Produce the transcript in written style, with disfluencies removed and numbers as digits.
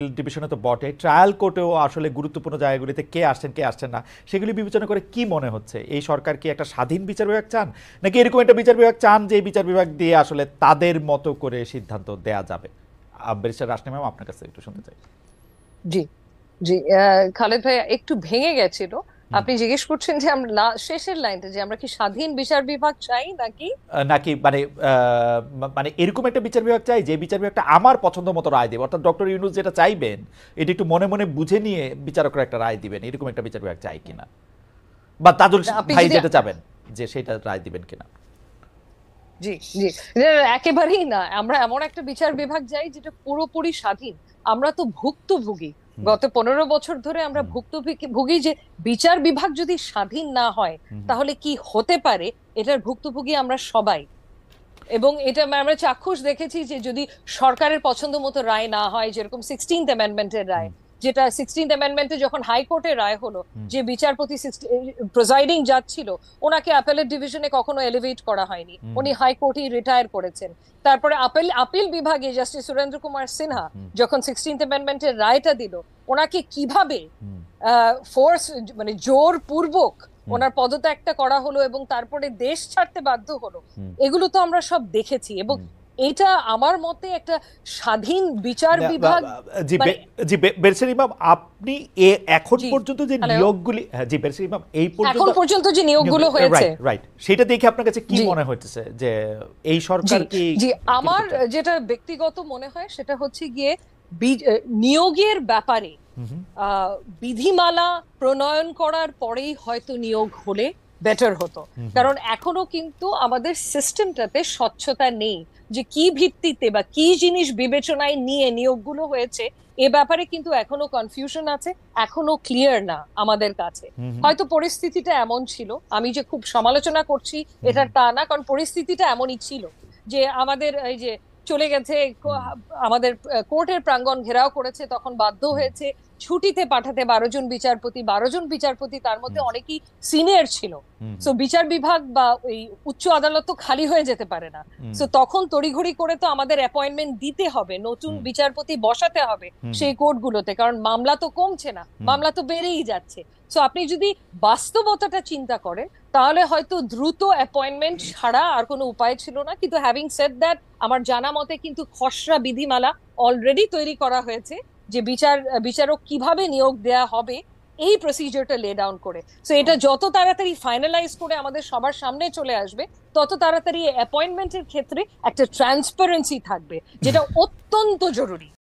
ডিভিশনে তো বটে, ট্রায়াল কোর্টেও আসলে গুরুত্বপূর্ণ জায়গাগুলিতে কে আসছেন কে আসছেন না সেগুলি বিবেচনা করে কি মনে হচ্ছে, এই সরকার কি একটা স্বাধীন বিচার বিভাগ চান, নাকি এরকম একটা বিচার বিভাগ চান যে বিচার বিভাগ দিয়ে আসলে তাদের মতো করে সিদ্ধান্ত দেয়া যাবে? ব্যারিস্টার রাশনি ম্যাম, আপনার কাছে একটু শুনতে চাই। জি, জি। খালেদ ভাই একটু ভেঙে গেছিল। আপনি জিজ্ঞেস করছেন যে আমরা শেষের লাইনটা যে আমরা কি স্বাধীন বিচার বিভাগ চাই নাকি? নাকি মানে মানে এরকম একটা বিচার বিভাগ চাই যে বিচার বিভাগটা আমার পছন্দ মতো রায় দেবে, অর্থাৎ ডক্টর ইউনূস যেটা চাইবেন এটা একটু মনে মনে বুঝে নিয়ে বিচারকরা একটা রায় দিবেন, এরকম একটা বিচার বিভাগ চাই কিনা, বা তাজুল আপনি ভাই যদি যেটা চাবেন যে সেটা রায় দিবেন কিনা। জি, জি। একেবারেই না, আমরা এমন একটা বিচার বিভাগ চাই যেটা পুরোপুরি স্বাধীন। আমরা তো ভুক্তভোগী। হুম, গত 15 বছর ধরে আমরা হুম, ভুক্তভোগী যে বিচার বিভাগ যদি স্বাধীন না হয় হুম, তাহলে কি হতে পারে, এটার ভুক্তভোগী আমরা সবাই। এবং এটা আমরা চাক্ষুষ দেখেছি যে যদি সরকারের পছন্দ মতো রায় না হয়, যেরকম 16th অ্যামেন্ডমেন্টের রায়, হুম, যেটা 16th অ্যামেন্ডমেন্টে যখন হাইকোর্টের রায় হলো, হুম, যে বিচারপতি প্রিজাইডিং জাজ ছিল, ওনাকে অ্যাপেলেট ডিভিশনে কখনো এলিভেট করা হয়নি, হুম, উনি হাইকোর্টেই রিটায়ার করেছেন। তারপরে আপিল বিভাগে জাস্টিস সুরেন্দ্র কুমার সিনহা হুম, যখন 16th অ্যামেন্ডমেন্টের রায়টা দিল, ওনাকে কিভাবে হুম, ফোর্স, মানে জোর পূর্বক হুম, ওনার পদত্যাগটা করা হলো এবং তারপরে দেশ ছাড়তে বাধ্য হলো, হুম, এগুলো তো আমরা সব দেখেছি। এবং হুম। এটা আমার মতে একটা স্বাধীন বিচার না, বিভাগ, জি মানে জি বেরসের ইমাম, আপনি এখন জি, পর্যন্ত যে হ্যালো, নিয়োগগুলি, হ্যাঁ জি বেরসের ইমাম, এই পর্যন্ত এখন পর্যন্ত যে নিয়োগগুলো হয়েছে, রাইট রাইট সেটা দেখে আপনার কাছে কি জি, মনে হচ্ছে যে এই জি, সরকার কি জি। আমার কিরকম চায়? যেটা ব্যক্তিগত মনে হয় সেটা হচ্ছে গিয়ে নিয়োগের ব্যাপারে হুম, হুম, আহ বিধিমালা প্রণয়ন করার পরেই হয়তো নিয়োগ হলে বেটার হতো। হুম, হুম, কারণ এখনো কিন্তু আমাদের সিস্টেমটাতে স্বচ্ছতা নেই, যে কি ভিত্তিতে বা কি জিনিস বিবেচনায় নিয়ে নিয়োগগুলো হয়েছে এ ব্যাপারে কিন্তু এখনো কনফিউশন আছে, এখনো ক্লিয়ার না আমাদের কাছে। হুম, হুম, হয়তো পরিস্থিতিটা এমন ছিল, আমি যে খুব সমালোচনা করছি হুম, এটা তা না, কারণ পরিস্থিতিটা এমনই ছিল যে আমাদের এই যে চলে গেছে, হুম, আমাদের কোর্টের প্রাঙ্গণ ঘেরাও করেছে, তখন বাধ্য হুম, হয়েছে ছুটিতে পাঠাতে 12 জন বিচারপতি। 12 জন বিচারপতি, তার মধ্যে হুম, অনেকেই সিনিয়র ছিল। হুম, সো বিচার বিভাগ বা ওই উচ্চ আদালত তো খালি হয়ে যেতে পারে না। হুম, সো তখন তড়িঘড়ি করে তো আমাদের অ্যাপয়েন্টমেন্ট দিতে হবে, নতুন হুম, বিচারপতি বসাতে হবে হুম, সেই কোর্টগুলোতে, কারণ মামলা তো কমছে না, হুম, মামলা তো বেড়েই যাচ্ছে। সো আপনি যদি বাস্তবতাটা চিন্তা করেন তাহলে হয়তো দ্রুত অ্যাপয়েন্টমেন্ট ছাড়া আর কোনো উপায় ছিল না। কিন্তু হ্যাভিং সেড দ্যাট, আমার জানা মতে কিন্তু খসড়া বিধিমালা অলরেডি তৈরি করা হয়েছে, যে বিচারক কিভাবে নিয়োগ দেয়া হবে এই প্রসিজারটা লে ডাউন করে। সো এটা যত তাড়াতাড়ি ফাইনালাইজ করে আমাদের সবার সামনে চলে আসবে, তত তাড়াতাড়ি অ্যাপয়েন্টমেন্টের ক্ষেত্রে একটা ট্রান্সপারেন্সি থাকবে, যেটা অত্যন্ত জরুরি।